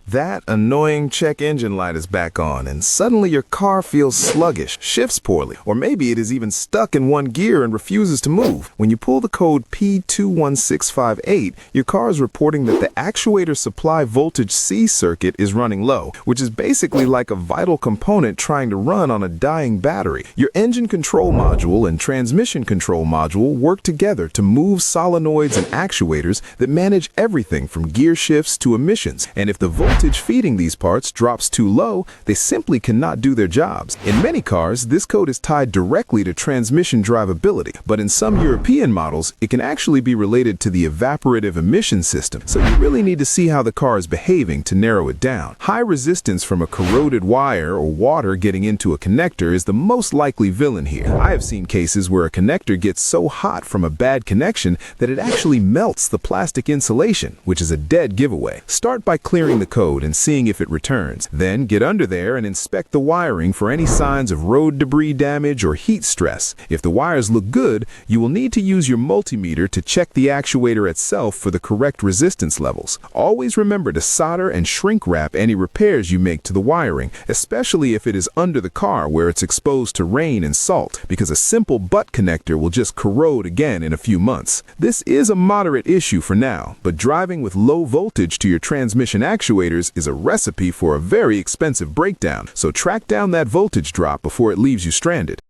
That annoying check engine light is back on, and suddenly your car feels sluggish, shifts poorly, or maybe it is even stuck in one gear and refuses to move. When you pull the code P21658, your car is reporting that the actuator supply voltage C circuit is running low, which is basically like a vital component trying to run on a dying battery. Your engine control module and transmission control module work together to move solenoids and actuators that manage everything from gear shifts to emissions, and if the voltage feeding these parts drops too low, they simply cannot do their jobs. In many cars, this code is tied directly to transmission drivability, but in some European models, it can actually be related to the evaporative emission system, so you really need to see how the car is behaving to narrow it down. High resistance from a corroded wire or water getting into a connector is the most likely villain here. I have seen cases where a connector gets so hot from a bad connection that it actually melts the plastic insulation, which is a dead giveaway. Start by clearing the code and seeing if it returns. Then get under there and inspect the wiring for any signs of road debris damage or heat stress. If the wires look good, you will need to use your multimeter to check the actuator itself for the correct resistance levels. Always remember to solder and shrink wrap any repairs you make to the wiring, especially if it is under the car where it's exposed to rain and salt, because a simple butt connector will just corrode again in a few months. This is a moderate issue for now, but driving with low voltage to your transmission actuators is a recipe for a very expensive breakdown, so track down that voltage drop before it leaves you stranded.